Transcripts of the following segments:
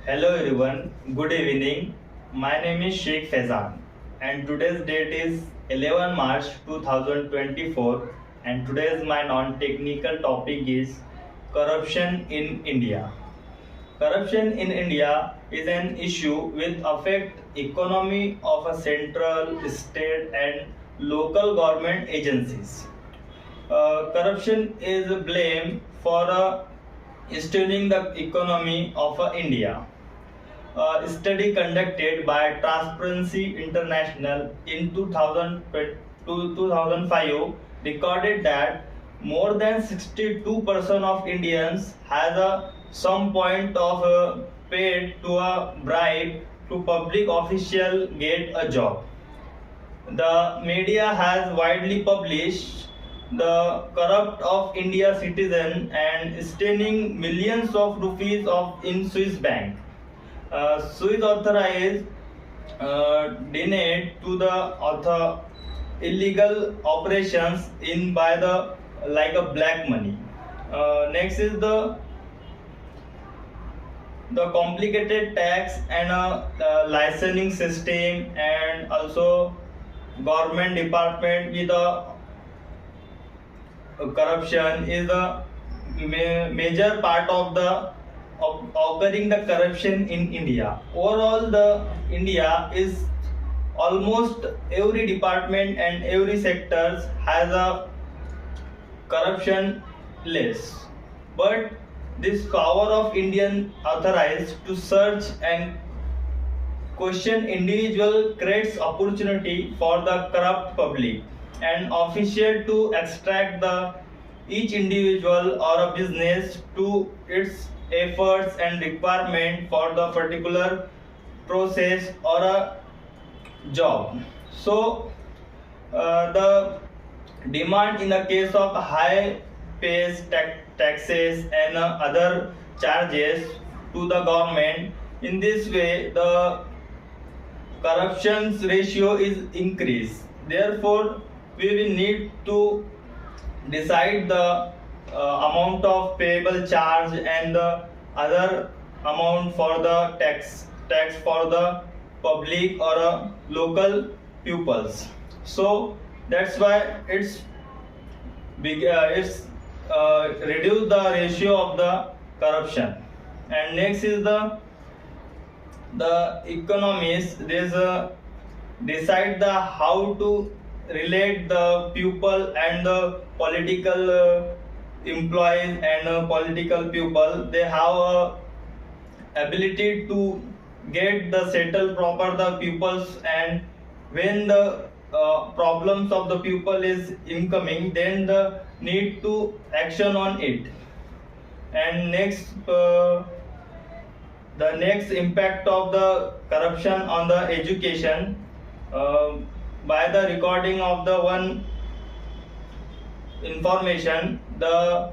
Hello everyone, good evening. My name is Sheikh Faizan and today's date is 11 March 2024 and today's my non-technical topic is corruption in India. Corruption in India is an issue which affect economy of a central, state and local government agencies. Corruption is blamed for stealing the economy of India. A study conducted by Transparency International in 2005 recorded that more than 62% of Indians has some point of paid to a bribe to public official get a job. The media has widely published the corrupt of India citizen and stealing millions of rupees of in Swiss bank. Swiss authorized donate to the author illegal operations in by the like a black money. Next is the complicated tax and licensing system and also government department with a corruption is a major part of the occurring the corruption in India. Overall, the India is almost every department and every sectors has a corruption less. But this power of Indian authorized to search and question individual creates opportunity for the corrupt public and official to extract the each individual or a business to its efforts and requirement for the particular process or a job. So the demand in the case of high pays taxes and other charges to the government. In this way the corruption ratio is increased. Therefore we will need to decide the amount of payable charge and the other amount for the tax for the public or local pupils. So that's why it's reduce the ratio of the corruption. And next is the economists. There's decide the how to relate the pupil and the political employees and political people. They have ability to get the settle proper the pupils, and when the problems of the pupil is incoming, then the need to action on it. And next the next impact of the corruption on the education, uh, by the recording of the one information, the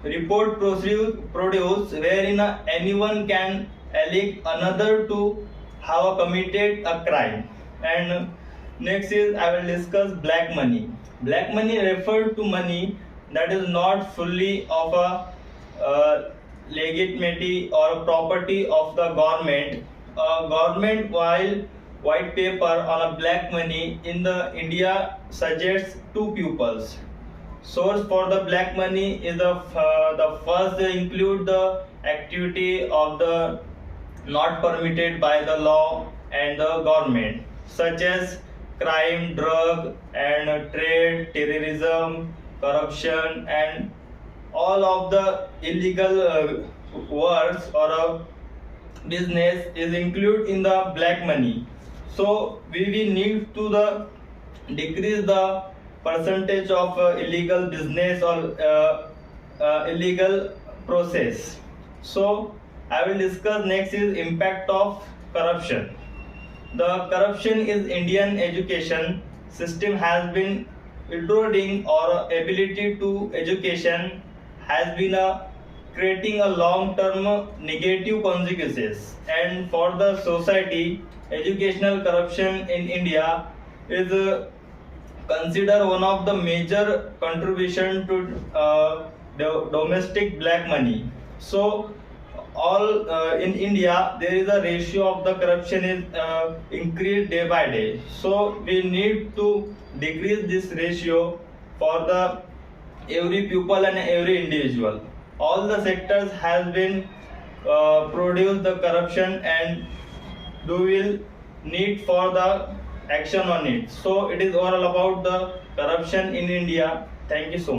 report produced wherein anyone can elect another to have committed a crime. And next is I will discuss black money. Black money referred to money that is not fully of a legitimacy or property of the government. Government white paper on a black money in the India suggests two pupils. Source for the black money is the first they include the activity of the not permitted by the law and the government, such as crime, drug and trade, terrorism, corruption and all of the illegal words or business is included in the black money. So we will need to the decrease the percentage of illegal business or illegal process. So I will discuss next is impact of corruption. The corruption is Indian education system has been eroding or ability to education has been creating a long term negative consequences. And for the society, educational corruption in India is considered one of the major contribution to domestic black money. So all in India there is a ratio of the corruption is increased day by day. So we need to decrease this ratio for the every pupil and every individual. All the sectors has been produced the corruption and do will need for the action on it. So it is all about the corruption in India. Thank you so much.